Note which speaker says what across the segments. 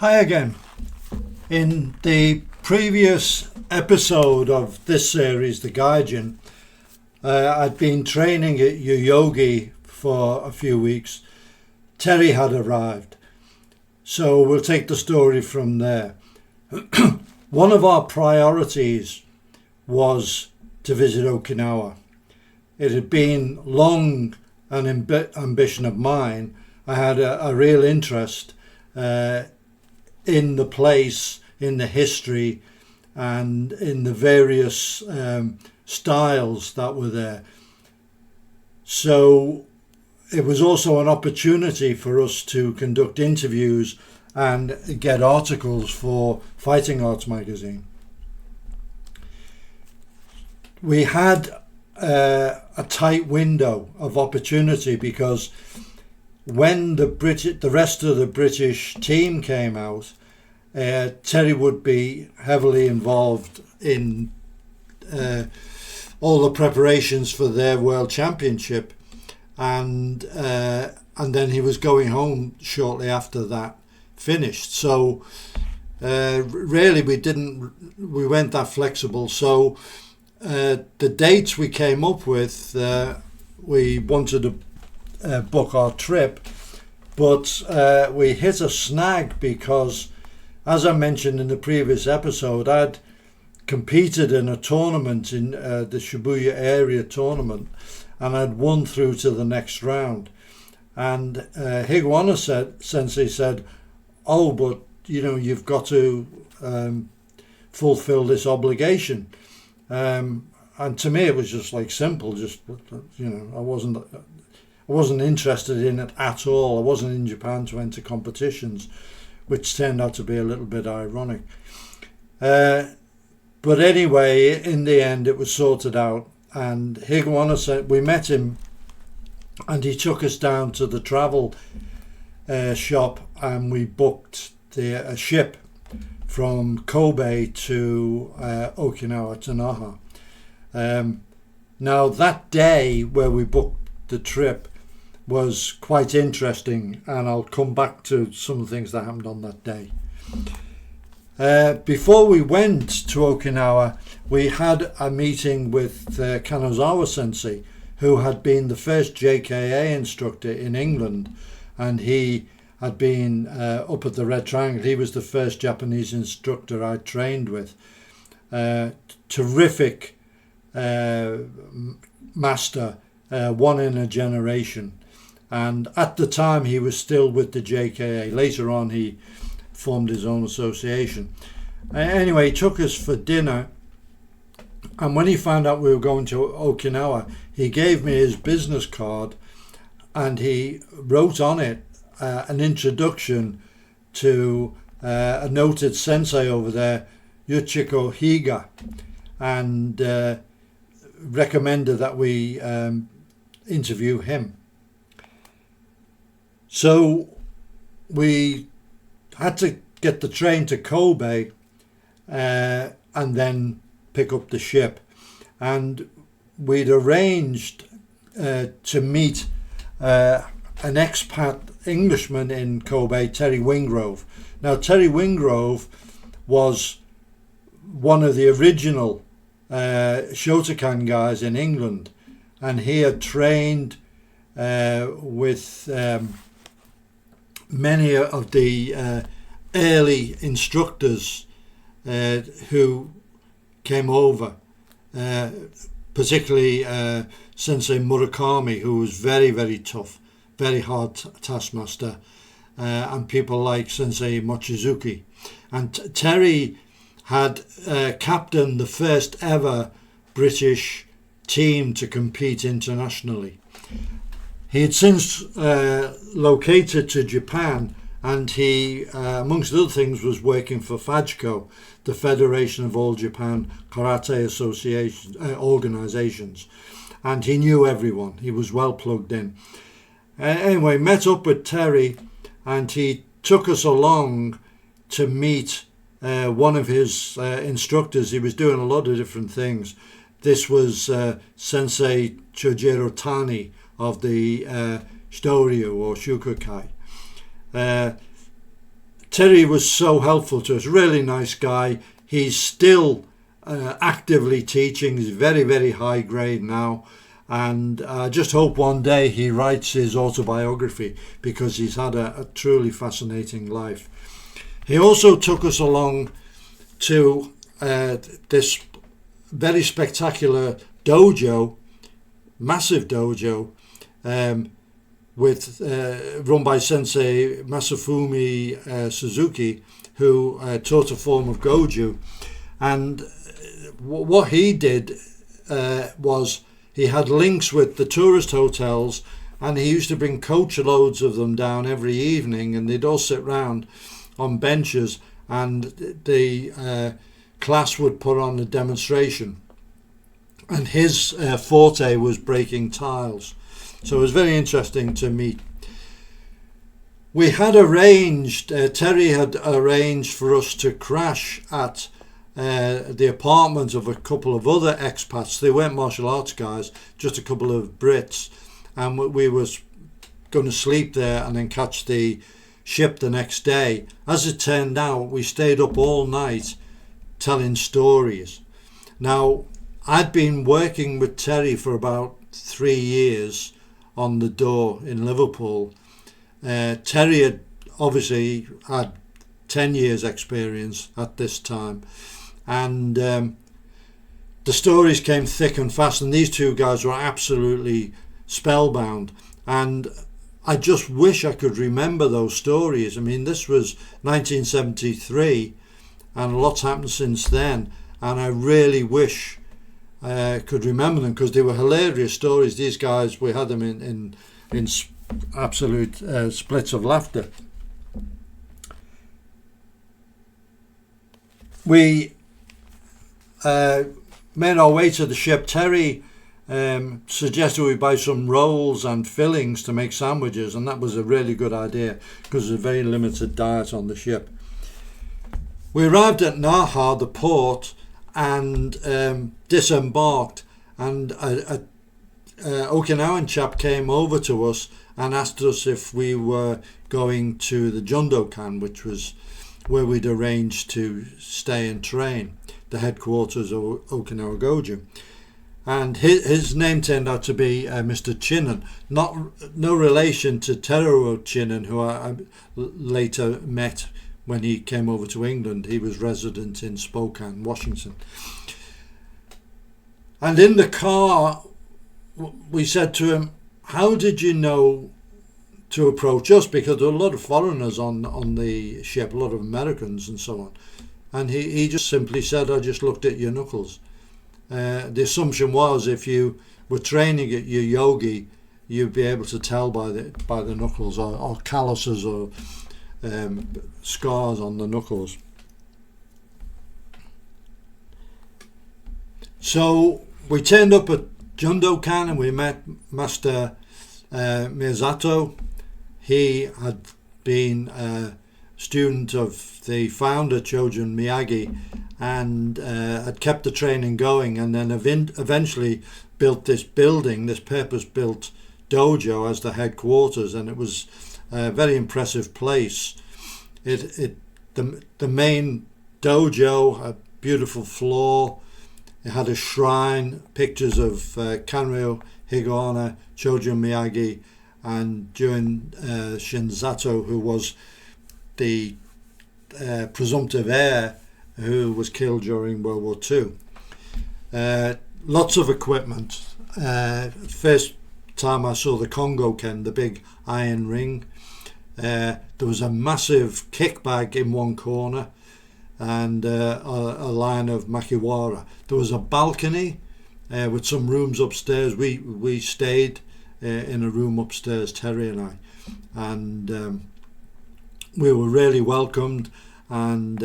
Speaker 1: Hi again. In the previous episode of this series, the Gaijin, I'd been training at Yoyogi for a few weeks. Terry had arrived. So we'll take the story from there. One of our priorities was to visit Okinawa. It had been long an ambition of mine. I had a real interest in the place, in the history, and in the various styles that were there. So it was also an opportunity for us to conduct interviews and get articles for Fighting Arts magazine. We had a tight window of opportunity because when the rest of the British team came out, Terry would be heavily involved in all the preparations for their World Championship, and then he was going home shortly after that finished. So really we weren't that flexible. So the dates we came up with, we wanted to book our trip, but we hit a snag because, as I mentioned in the previous episode, I'd competed in a tournament in the Shibuya area tournament, and I'd won through to the next round. And Higuana Sensei said, "Oh, but you've got to fulfill this obligation." And to me, it was just like simple. Just I wasn't interested in it at all. I wasn't in Japan to enter competitions, which turned out to be a little bit ironic. But anyway, in the end, it was sorted out. And Higuana said, we met him, and he took us down to the travel shop, and we booked a ship from Kobe to Okinawa, to Naha. Now, that day where we booked the trip was quite interesting, and I'll come back to some things that happened on that day. Before we went to Okinawa, we had a meeting with Kanazawa Sensei, who had been the first JKA instructor in England, and he had been up at the Red Triangle. He was the first Japanese instructor I trained with. Terrific master, one in a generation. And at the time he was still with the JKA. Later on he formed his own association. Anyway, he took us for dinner, and when he found out we were going to Okinawa, he gave me his business card, and he wrote on it an introduction to a noted sensei over there, Yuchiko Higa, and recommended that we interview him. So we had to get the train to Kobe and then pick up the ship. And we'd arranged to meet an expat Englishman in Kobe, Terry Wingrove. Now, Terry Wingrove was one of the original Shotokan guys in England, and he had trained with many of the early instructors who came over, particularly Sensei Murakami, who was very, very tough, very hard taskmaster, and people like Sensei Mochizuki. And Terry had captained the first ever British team to compete internationally. He had since located to Japan, and he, amongst other things, was working for FAJCO, the Federation of All Japan Karate Association organizations, and he knew everyone. He was well plugged in. Anyway, met up with Terry, and he took us along to meet one of his instructors. He was doing a lot of different things. This was Sensei Chojiro Tani of the Shitoryu or Shukukai. Terry was so helpful to us, really nice guy. He's still actively teaching. He's very, very high grade now. And I just hope one day he writes his autobiography, because he's had a truly fascinating life. He also took us along to this very spectacular dojo, massive dojo, with run by Sensei Masafumi Suzuki, who taught a form of Goju. And what he did was he had links with the tourist hotels, and he used to bring coach loads of them down every evening, and they'd all sit round on benches, and the class would put on a demonstration. And his forte was breaking tiles. So it was very interesting to meet. We had arranged, Terry had arranged for us to crash at the apartment of a couple of other expats. They weren't martial arts guys, just a couple of Brits. And we was going to sleep there and then catch the ship the next day. As it turned out, we stayed up all night telling stories. Now, I'd been working with Terry for about 3 years on the door in Liverpool. Terry had obviously had 10 years experience at this time, and the stories came thick and fast, and these two guys were absolutely spellbound, and I just wish I could remember those stories. I mean, this was 1973 and a lot's happened since then, and I really wish I could remember them, because they were hilarious stories. These guys, we had them in absolute splits of laughter. We made our way to the ship. Terry suggested we buy some rolls and fillings to make sandwiches, and that was a really good idea, because there's a very limited diet on the ship. We arrived at Naha, the port, and disembarked, and a Okinawan chap came over to us and asked us if we were going to the Jundokan, which was where we'd arranged to stay and train, the headquarters of Okinawa Goju. And his name turned out to be Mr. Chinnen, no relation to Teruo Chinnen, who I later met when he came over to England. He was resident in Spokane, Washington. And in the car, we said to him, how did you know to approach us? Because there were a lot of foreigners on the ship, a lot of Americans and so on. And he just simply said, I just looked at your knuckles. The assumption was if you were training at your yogi, you'd be able to tell by the knuckles, or calluses, or scars on the knuckles. So we turned up at Jundokan and we met Master Miyazato. He had been a student of the founder, Chojun Miyagi, and had kept the training going, and then eventually built this building, this purpose-built dojo as the headquarters, and it was a very impressive place. The main dojo, a beautiful floor. It had a shrine, pictures of Kanryo Higaonna, Chojun Miyagi, and Jun Shinzato, who was the presumptive heir who was killed during World War II. Lots of equipment. First time I saw the Kongo Ken, the big iron ring. There was a massive kick bag in one corner, and a line of makiwara. There was a balcony with some rooms upstairs. We stayed in a room upstairs, Terry and I, and we were really welcomed, and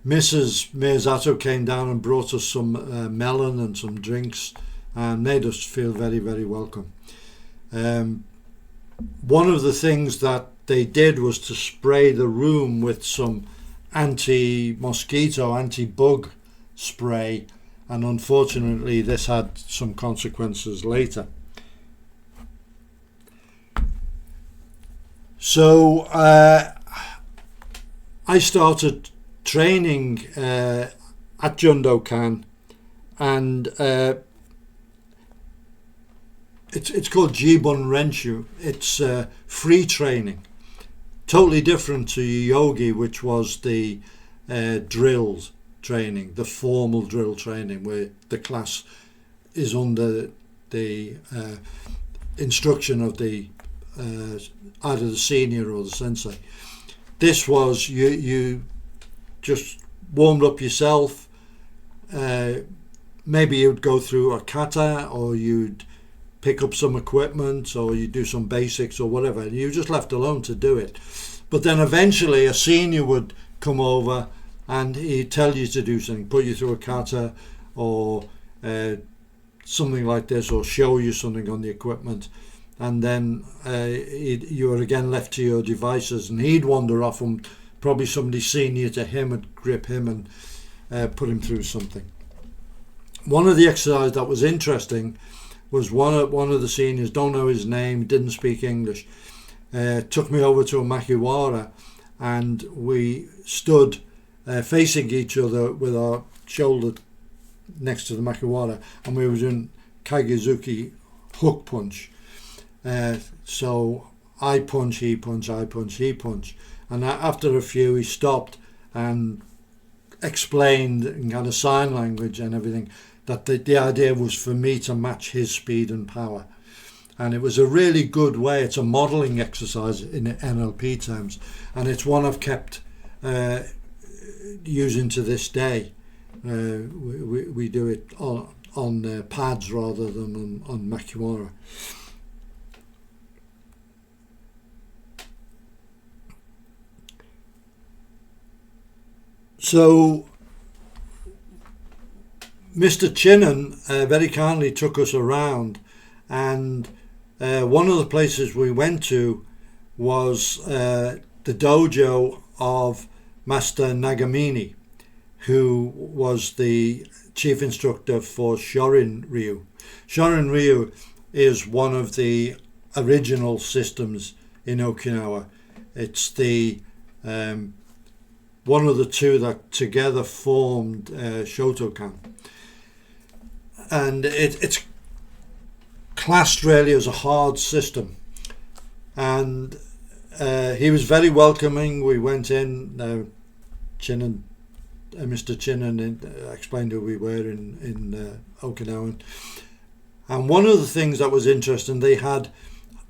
Speaker 1: Mrs. Miyazato came down and brought us some melon and some drinks and made us feel very, very welcome. One of the things that they did was to spray the room with some anti-mosquito, anti-bug spray, and unfortunately this had some consequences later. So I started training at Jundokan, and it's called Jibun Renshu. It's free training, totally different to yogi, which was the drills training, the formal drill training, where the class is under the instruction of the either the senior or the sensei. This was you just warmed up yourself. Maybe you'd go through a kata, or you'd pick up some equipment, or you do some basics or whatever, and you were just left alone to do it. But then eventually a senior would come over and he'd tell you to do something, put you through a kata or something like this, or show you something on the equipment, and then you were again left to your devices, and he'd wander off, and probably somebody senior to him would grip him and put him through something. One of the exercises that was interesting was one of the seniors, don't know his name, didn't speak English, took me over to a makiwara, and we stood facing each other with our shoulder next to the makiwara, and we were doing kagezuki hook punch. So I punch, he punch, I punch, he punch, and after a few he stopped and explained in kind of sign language and everything that the idea was for me to match his speed and power. And it was a really good way. It's a modelling exercise in NLP terms, and it's one I've kept using to this day. We do it on pads rather than on makiwara. So Mr. Chinnan very kindly took us around, and one of the places we went to was the dojo of Master Nagamine, who was the chief instructor for Shorin Ryu. Shorin Ryu is one of the original systems in Okinawa. It's the one of the two that together formed Shotokan. And it's classed really as a hard system. And he was very welcoming. We went in, Mr. Chinnan explained who we were in Okinawa. And one of the things that was interesting, they had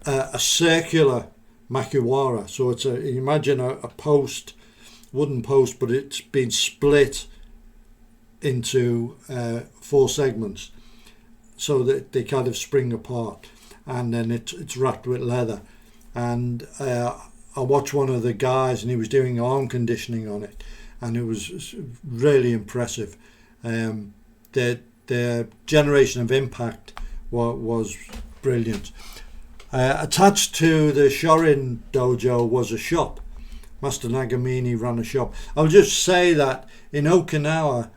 Speaker 1: a circular makiwara. So it's imagine a post, wooden post, but it's been split into 4 segments so that they kind of spring apart, and then it's wrapped with leather. And I watched one of the guys, and he was doing arm conditioning on it, and it was really impressive. Their generation of impact was brilliant. Attached to the Shorin dojo was a shop. Master Nagamine ran a shop. I'll just say that in Okinawa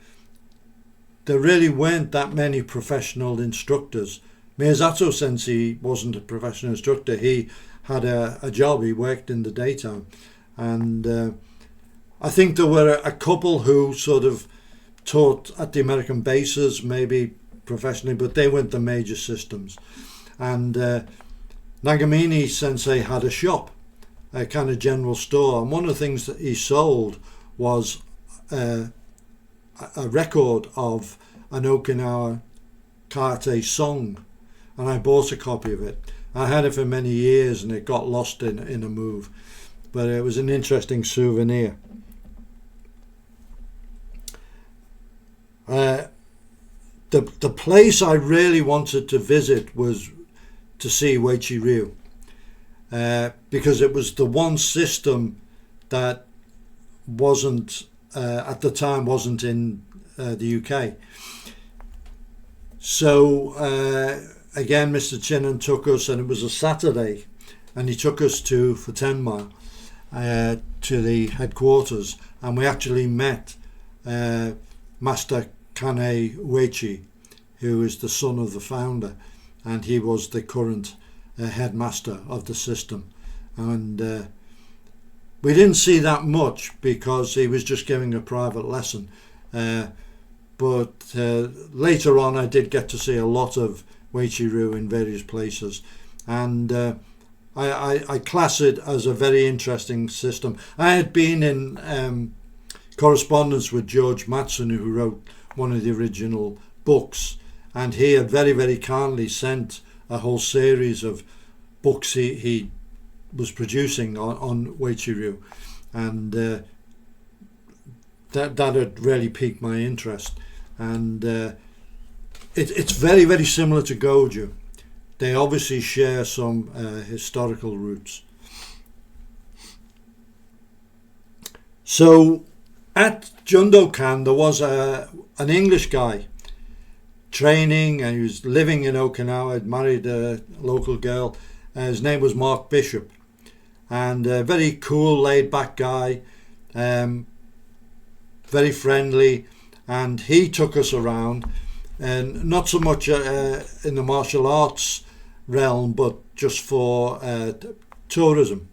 Speaker 1: there really weren't that many professional instructors. Miyazato Sensei wasn't a professional instructor. He had a job. He worked in the daytime, and I think there were a couple who sort of taught at the American bases, maybe professionally, but they weren't the major systems. And Nagamine Sensei had a shop, a kind of general store, and one of the things that he sold was a record of an Okinawa Karate song, and I bought a copy of it. I had it for many years, and it got lost in a move, but it was an interesting souvenir. The place I really wanted to visit was to see Weichi Ryu, because it was the one system that wasn't at the time wasn't in the UK. So again, Mr. Chinnan took us, and it was a Saturday, and he took us to Futenma, to the headquarters, and we actually met Master Kane Weichi, who is the son of the founder, and he was the current headmaster of the system. And We didn't see that much because he was just giving a private lesson. But later on, I did get to see a lot of Weichi-ryu in various places, and I class it as a very interesting system. I had been in correspondence with George Matson, who wrote one of the original books, and he had very, very kindly sent a whole series of books he was producing on Weichi-ryu, and that had really piqued my interest. And it's very, very similar to Goju. They obviously share some historical roots. So at Jundokan there was an English guy training, and he was living in Okinawa, had married a local girl. His name was Mark Bishop, and a very cool, laid-back guy, very friendly, and he took us around, and not so much in the martial arts realm, but just for tourism.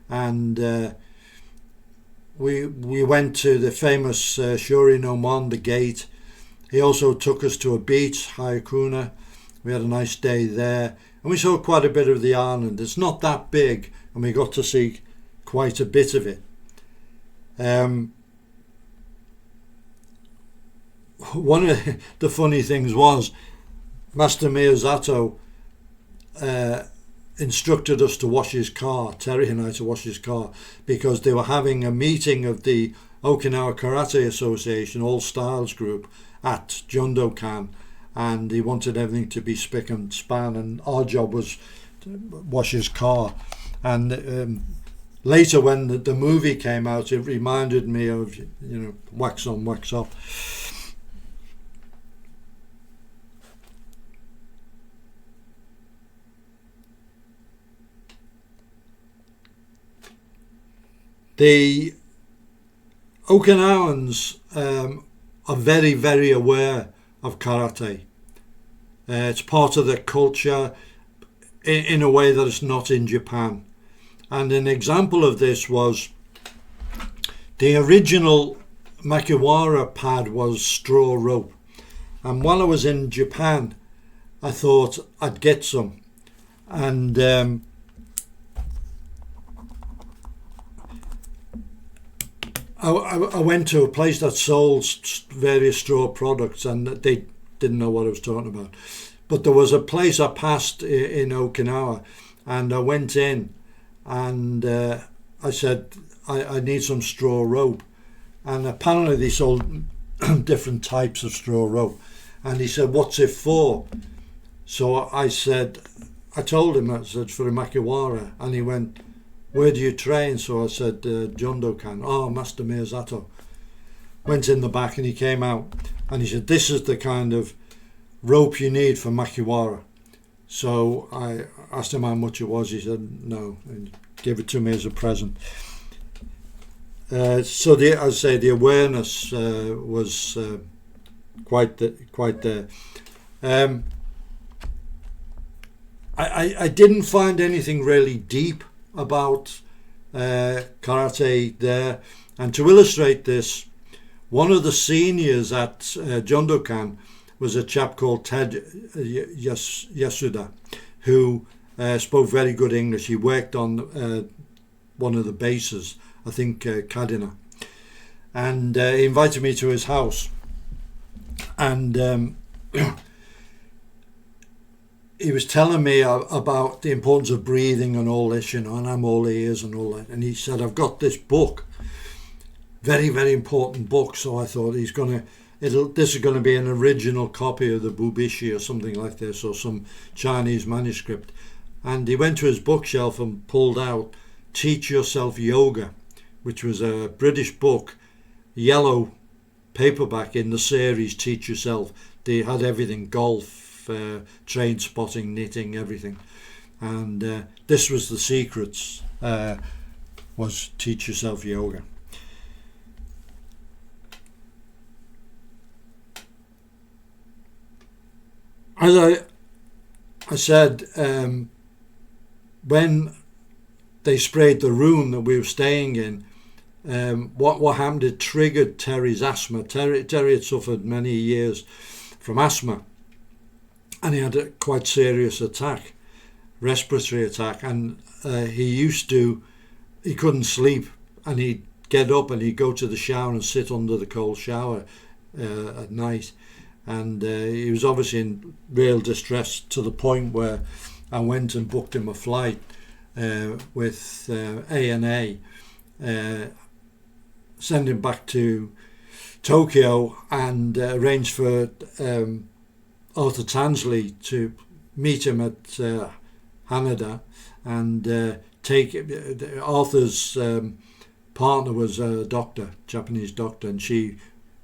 Speaker 1: And we went to the famous Shuri no Mon, the gate. He also took us to a beach, Hayakuna. We had a nice day there, and we saw quite a bit of the island. It's not that big, and we got to see quite a bit of it. One of the funny things was Master Miyazato instructed us to wash his car, Terry and I, to wash his car, because they were having a meeting of the Okinawa Karate Association All Styles Group at Jundokan, and he wanted everything to be spick and span, and our job was to wash his car. And later, when the movie came out, it reminded me of, wax on, wax off. The Okinawans are very, very aware of karate. It's part of their culture in a way that it's not in Japan. And an example of this was the original Makiwara pad was straw rope. And while I was in Japan, I thought I'd get some. And I went to a place that sold various straw products, and they didn't know what I was talking about. But there was a place I passed in Okinawa, and I went in, and I said, I need some straw rope. And apparently they sold different types of straw rope. And he said, what's it for? So I told him, I said, for a Makiwara. And he went, where do you train? So I said, Jundokan. Oh, Master Miyazato. Went in the back, and he came out, and he said, this is the kind of rope you need for Makiwara. So I asked him how much it was. He said no, and gave it to me as a present. So the awareness was quite there. I didn't find anything really deep about karate there, and to illustrate this, one of the seniors at Jundokan was a chap called Ted Yasuda, who spoke very good English. He worked on one of the bases, I think Kadena, and he invited me to his house, and he was telling me about the importance of breathing and all this, and I'm all ears and all that. And he said, I've got this book, very, very important book. So I thought this is going to be an original copy of the Bubishi or something like this, or some Chinese manuscript. And he went to his bookshelf and pulled out Teach Yourself Yoga, which was a British book, yellow paperback in the series Teach Yourself. They had everything, golf, train spotting, knitting, everything. And this was the secrets, was Teach Yourself Yoga. As I said, when they sprayed the room that we were staying in. What happened? It triggered Terry's asthma. Terry had suffered many years from asthma, and he had a quite serious attack, respiratory attack, and he couldn't sleep, and he'd get up and he'd go to the shower and sit under the cold shower at night, and he was obviously in real distress, to the point where I went and booked him a flight with ANA, send him back to Tokyo, and arranged for Arthur Tansley to meet him at Haneda, and Arthur's partner was a doctor, Japanese doctor, and she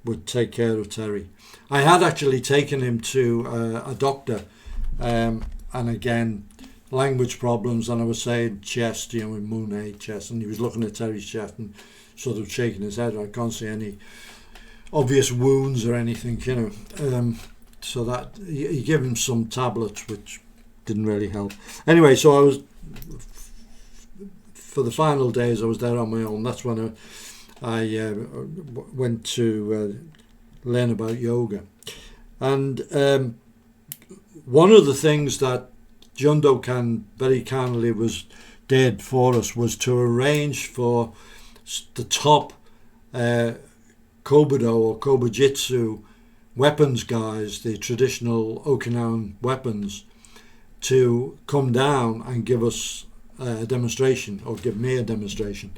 Speaker 1: would take care of Terry. I had actually taken him to a doctor, and again, language problems, and I was saying chest, Moon chest, and he was looking at Terry's chest and sort of shaking his head. I can't see any obvious wounds or anything, so that he gave him some tablets, which didn't really help. Anyway, so I was, for the final days, I was there on my own. That's when I went to learn about yoga. And one of the things that Jundokan very kindly did for us was to arrange for the top Kobudo or Kobujitsu weapons guys, the traditional Okinawan weapons, to come down and give us a demonstration, or give me a demonstration,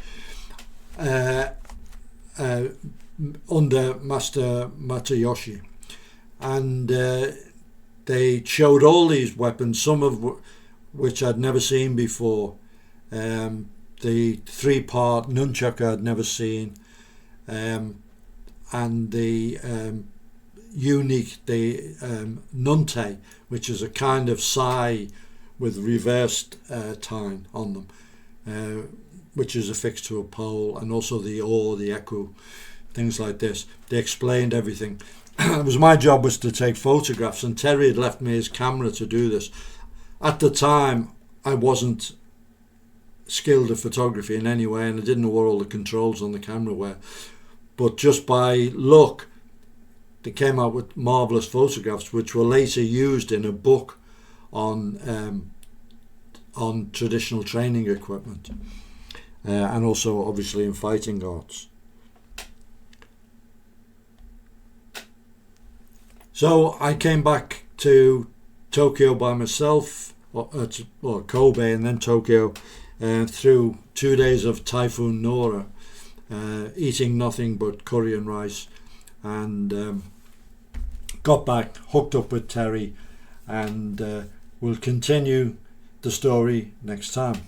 Speaker 1: under Master Matayoshi. And they showed all these weapons, some of which I'd never seen before. The 3-part nunchuck I'd never seen, and the nunte, which is a kind of sai with reversed tine on them, which is affixed to a pole, and also the oar, the eku, things like this. They explained everything. It was my job was to take photographs, and Terry had left me his camera to do this. At the time, I wasn't skilled at photography in any way, and I didn't know what all the controls on the camera were. But just by luck, they came out with marvellous photographs, which were later used in a book on traditional training equipment, and also obviously in fighting arts. So I came back to Tokyo by myself, or Kobe and then Tokyo, through 2 days of Typhoon Nora, eating nothing but curry and rice, and got back, hooked up with Terry, and we'll continue the story next time.